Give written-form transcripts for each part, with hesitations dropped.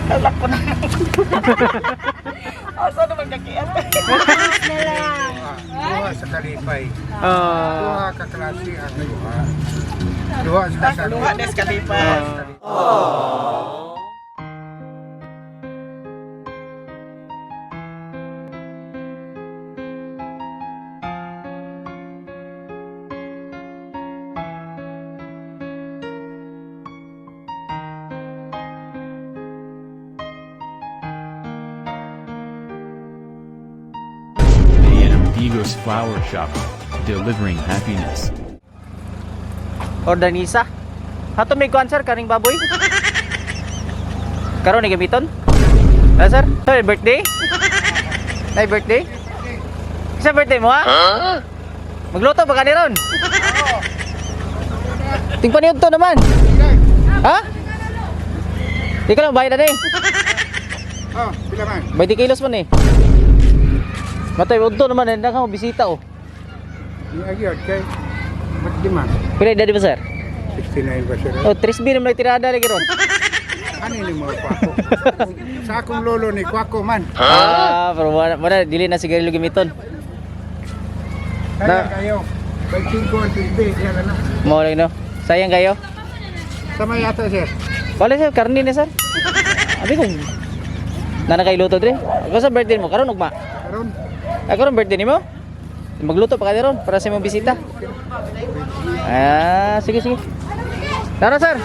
Alak ko na. Asa naman kakiat? Na lang. Duha sa kalipay. Duha ka klase ang duha. Duha sa Luha des kalipay. Digos Flower Shop, delivering happiness. Order ni isa. Hato may kuan sir kaning baboy. Karon ni gamiton? Ah sir, sir birthday? Nay birthday? Isa birthday mo ha? Magluto ba ka ni ron? Tingpan niyo to naman. Ha? Di ka lang bayad na eh. Oh, pila man? 20 kilos mo ni. Matay, wag to naman, hindi ka bisita oh. Iagyod kay mat di man. Pila edad ba sir? 69 ba sir? Oh, 3 bin may tirada lagi ron. Ano ni mga kwako? Sa akong lolo ni kwako man. Pero wala dili na sigarilyo gamiton. Kaya kayo. By 5 ang tuesday, yan na. Mo lang no. Sayang kayo. Sama yata sir. Wala sir, karni na sir. Abi ko. Nana kay luto dire. Ako sa birthday mo karon ugma. Karon, Ako ron birthday nimo. Magluto pa ka ron para sa imong bisita. Sige sige. Tara sir.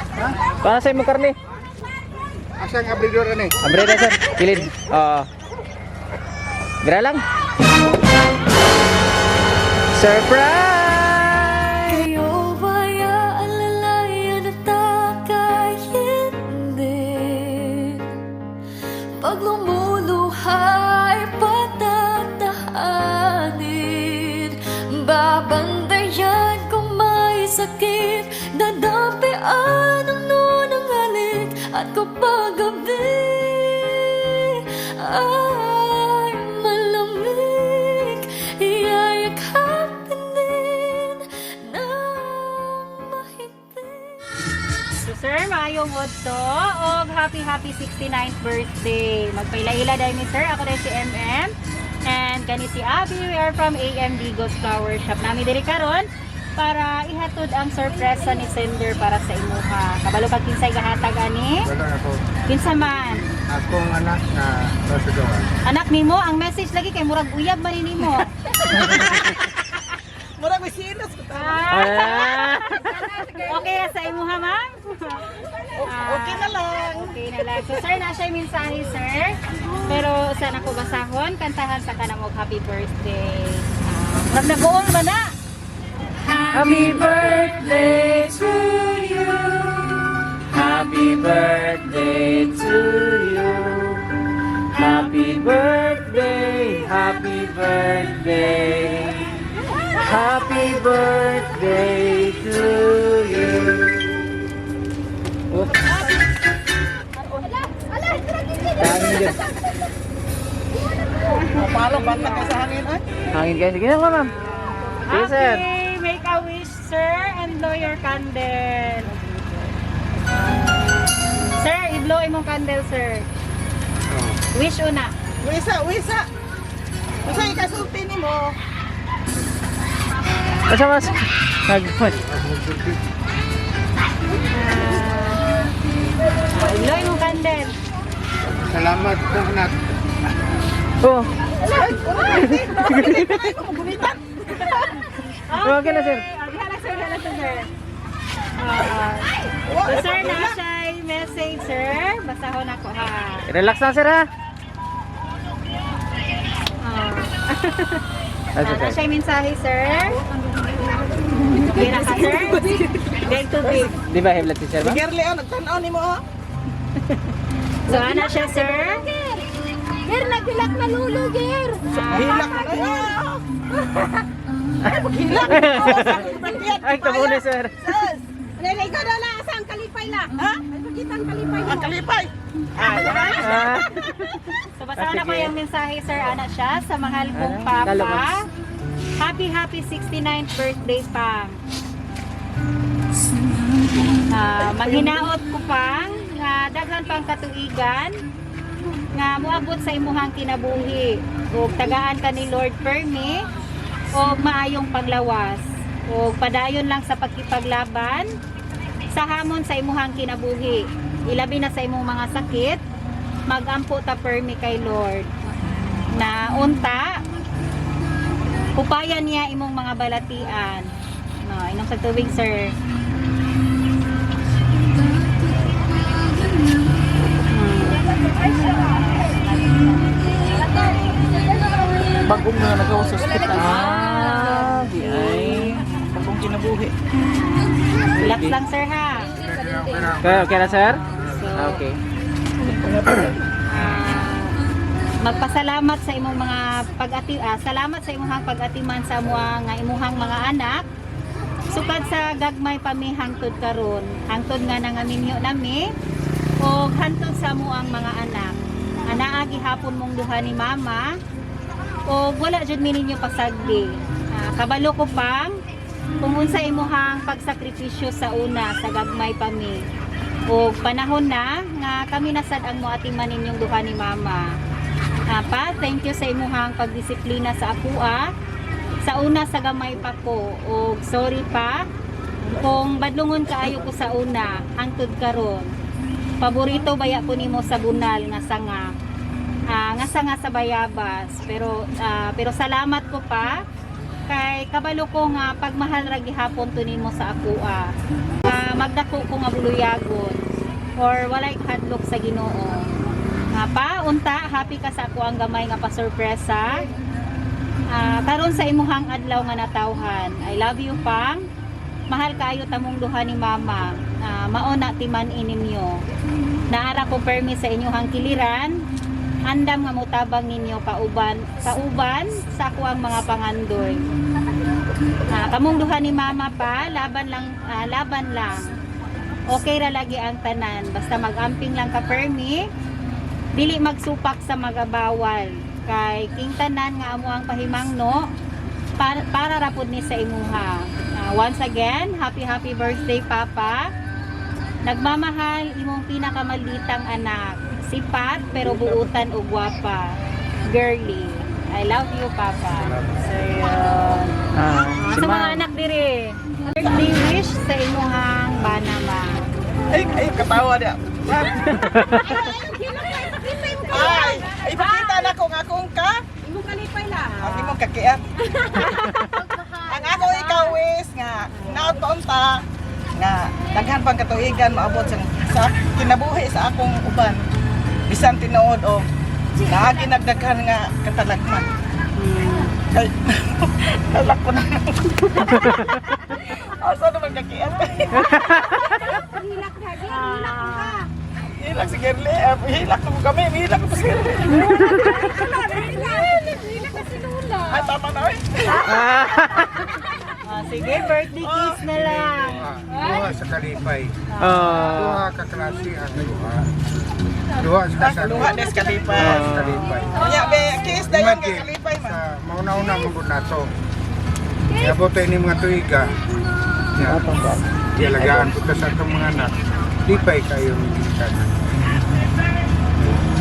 Para sa imong karne. asang abridor ni? Abreda sir, kilid. Gra lang. Surprise! Kayo ba'y aalalayan at takayin din? Pag lumuluhay, patatahanin. Babantayan kung may sakit, dadampian ang nunang halik. At kapag gabi ay malamig, iyayakapin din ng mahigpit. So sir, maayong otto og happy 69th birthday. Magpaila-ila dahil ni sir, ako rin si MM and kani si Abby. We are from AMD Ghost Flower Shop. Nami diri karon para ihatod ang sorpresa ni Sender para sa imuha. Kabalo pag kinsay gahatag ani? Wala ako. Kinsa man? Akong anak na nasugawan. Anak nimo, ang message lagi kay murag uyab man ni nimo. Murag may sinos ko ta. Okay na sa imuha, ma'am? Okay na lang. Okay na lang. So sir, na siya yung mensahe sir. Pero saan ako basahon, kantahan sa kanang og happy birthday. Nagnagoon ba na? Happy birthday to you. Happy birthday to you. Happy birthday, happy birthday. Happy birthday to you. Oh. Hangin dyan. Paano banta ka sa hangin ay? Hangin kayo. Sige na ma'am. Sige sir. Happy make a wish sir and blow your candle. Sir, i-blow imong candle sir. Wish una. Wisa, wisa. Wisa ikasulti nimo. Basta mas. Nag-push. I-blow imong candle. Salamat po anak. Oh. Gumitan. Okay na sir. Hala sir, hala sir. So sir, na siya message sir. Basahon ako ha. Relax na sir ha. Na siya mensahe sir. Kira ka sir. Beg to big. Di ba hiblat si sir ba? Gerli oh, nagtanaw nimo oh. So ana siya sir. Ger, nagbilak na lulo, Ger. Hilak na kayo. Hilak. Ay, tabuli sir. Nene, ikaw daw na, asang kalipay na. Ha? Kita ang kalipay Ang kalipay. So basahan na ko yung mensahe sir. Ana siya sa mahal kong Lalo, papa. Max. Happy 69th birthday pang. Manghinaot ko pang daghan pang katuigan nga moabot sa imuhang kinabuhi ug tagaan ka ni Lord Permi ug maayong paglawas ug padayon lang sa pagkipaglaban sa hamon sa imuhang kinabuhi, ilabi na sa imong mga sakit. Magampo ta Permi kay Lord na unta upayan niya imong mga balatian. No, inom sa tubig, sir. Bagong na nagawa sa ospital. Di ay. Bagong kinabuhi. Relax lang, sir, ha. Okay na, sir? Okay. Magpasalamat sa imong mga salamat sa imong pag-atiman sa nga imuhang mga anak. Sukad sa gagmay pami hangtod karon, hangtod nga nangaminyo nami o hangtod sa muang mga anak. Anaa gihapon mong duha ni mama o wala jud mi ninyo pasagdi. Kabalo ko pang kung unsa imuhang pagsakripisyo sa una sa gagmay pami. O panahon na nga kami nasad ang moatiman ninyong duha ni mama. Pa, thank you sa imuhang pagdisiplina sa akua. Sa una sa gamay pa ko. O sorry pa kung badlungon kaayo ko sa una hangtod karon. Paborito baya ko nimo sa bunal nga sanga. Nga sanga sa bayabas. Pero salamat ko pa kay kabalo ko nga pagmahal ra gihapon to nimo sa akua. Magdako ko nga buluyagon or walay hadlok sa Ginoo. Nga pa, unta, happy ka sa ako ang gamay nga pa-surpresa. Karon sa imuhang adlaw nga natawhan. I love you pang. Mahal kaayo tamong duha ni mama. Mao na timan inimyo. Naara ko permi sa inyong kiliran. Andam nga mutabang ninyo kauban sa ako ang mga pangandoy. Kamong duha ni mama pa, laban lang. Okay ra lagi ang tanan. Basta magamping lang ka permi. Dili magsupak sa magabawal kay king tanan nga amo ang pahimangno para rapod ni sa imuha. Once again, happy birthday papa. Nagmamahal imong pinakamalitang anak, sipat pero buutan ug gwapa, girly. I love you papa. So yun. Sa mga anak diri, birthday wish sa imuhang banama. Ay, katawa dia. Ay, ipakita na ko nga kung ka. Imong kalipay lang. Ang imong kakiat. Ang ako ikaw is nga naot paunta nga daghan pang katuigan maabot sa kinabuhi sa akong uban. Bisan tinuod o naagi nagdaghan nga katalagman. Ay, talak ko na. Asa naman kakiat? Hilak na, hilak ka. Hilak si Gerli. Hilak na mo kami. Hilak na si Gerli. Hilak na si Lula. Ay, tama na eh. Sige, birthday kiss na lang. Duha sa kalipay. Oh. Duha ka klase ang duha. Duha sa Luha des kalipay. sa kalipay. Kaya be, kiss na yung kalipay man. Sa mauna-una mong nato. Nabuto ini mga tuiga. Dialagaan ko sa atong mga anak. Lipay kayo ng gitan.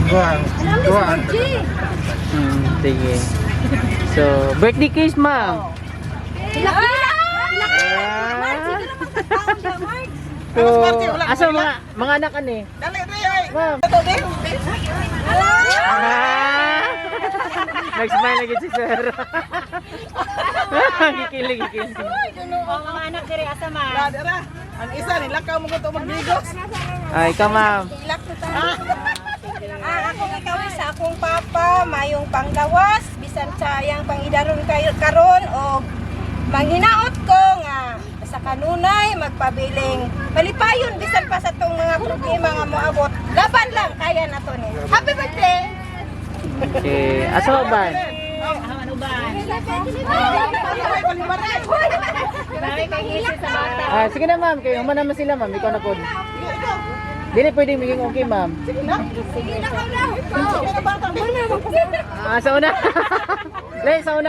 Duha ang Sige. So, birthday kiss, ma'am. Hilak na! So, asa mga anak ani? Dali, Ray. Ma'am. Ito, Ray. Nag-smile lagi si sir. Gikilig. Mga anak diri asa man. Dara. Ang isa, nilakaw mo ko ito magbigos. Ay, ka ma'am. Ako ikaw sa akong papa, mayong panggawas, bisan sayang pangidaron kayo karon o manghinaot ko nga sa kanunay magpabiling palipayon bisan pa sa tong mga problema nga moabot. Laban lang kaya na to ni. Happy birthday. Okay. Asa ba? Ano ba? Ay, palibaray. Grabe kay hisi sa bata. Sige na ma'am, kayo man naman sila ma'am, ikaw na po. Dili pwede maging okay ma'am. Sige na. Sige na, bata. Sa una.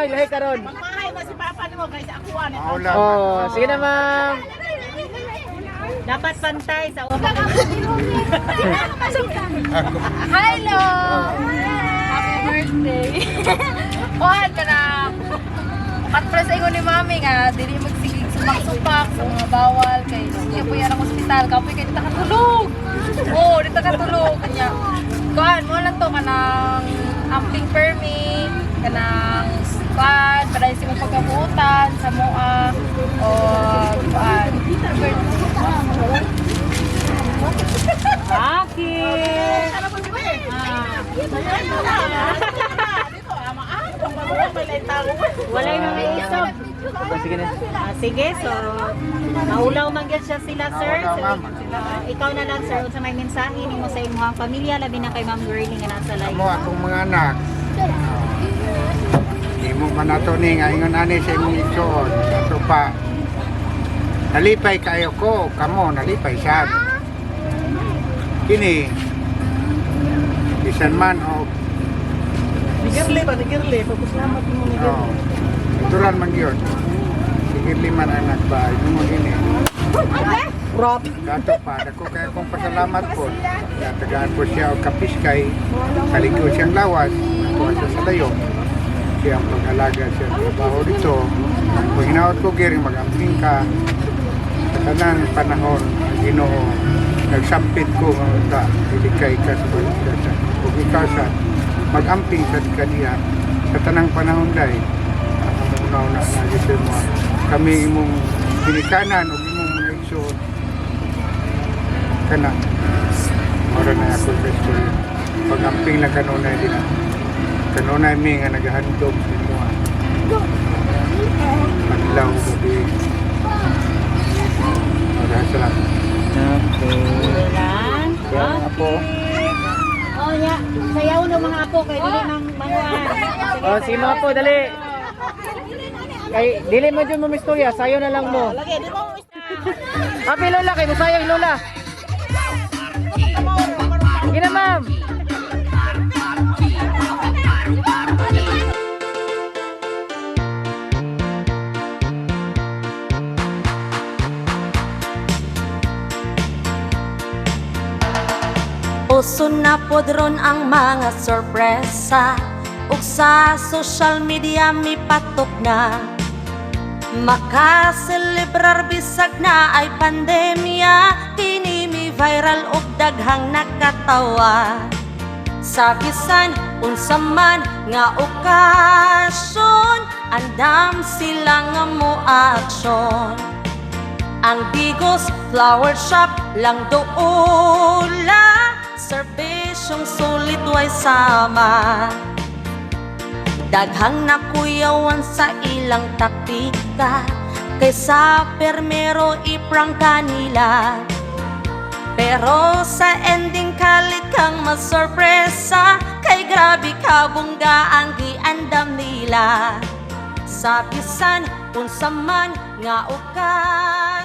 Lahi karon. Magmahay na si Papa ni mo guys, ako ano. Maula. Oh, sige na ma'am. Dapat pantay sa Hello! Happy birthday! Kuhan ka na! At para sa ingon ni Mami nga, dili magsigig sumak-supak sa mga bawal kay siya po yan ang ospital. Kapoy kayo dito katulog! Oo, dito katulog. Kanya, kuhan mo lang to kanang amping permit, kanang kuhan, para sa mga pagkabuutan sa MOA o kuhan. Bakit? Walay na may isog. Sige na. Sige, so maulaw man gyud siya sila, sir. So, ikaw na lang, sir, unsa may mensahe nimo sa imong pamilya labi na kay Ma'am Girlie nga nasa live. Amo akong mga anak. Di mo man ato ni nga ingon ani sa imong igsoon. Ato pa. Nalipay kayo ko, kamo nalipay sad. Kini bisan man o Nigirli ba, nigirli. Pagkusalamat mo nigirli. turan man yun. Sige lima na anak ba, yun mo ini. Rob. Kato pa, dako kaya kong pasalamat po. Tagaan po siya o kapiskay, kaligyo siyang lawas, nakuha siya sa layo. Siya ang pag-alaga siya sa trabaho dito. Kung hinaot ko, Gering, mag-amping ka. Sa kanang panahon, ang Ginoo, nagsampit ko nga ilikay ka sa balikat. Kung ikaw sa mag-amping sa kaniya, sa tanang panahon dahil, ang unaw na nagigil mo, kami imong binikanan o imong mga igsoon, kana ora na ako sa school pag-amping lang kanunay din kanunay mi nga naghahandog sa imo adlaw gabi ora salamat Lang. Yan, apo. Oh, ya. Sayaw no mga apo kay dili nang manguan. Oh, si mga po, dali. Kay, dili mo dyan mo mistorya, sayo na lang mo. Lagi, di mo. Happy Lola, kay musayang Lola. Sige na, ma'am. Uso na podron ang mga sorpresa ug sa social media mi patok na makaselebrar bisag na ay pandemya kini mi viral ug daghang nakatawa sa bisan unsa man nga okasyon andam sila nga moaksyon ang Digos Flower Shop lang doula serbisyong sulit way sama daghang nakuyawan sa ilang taktika kaysa permero iprang kanila pero sa ending kalit kang masorpresa kay grabe ka bungga ang giandam nila sa bisan unsa man nga ukay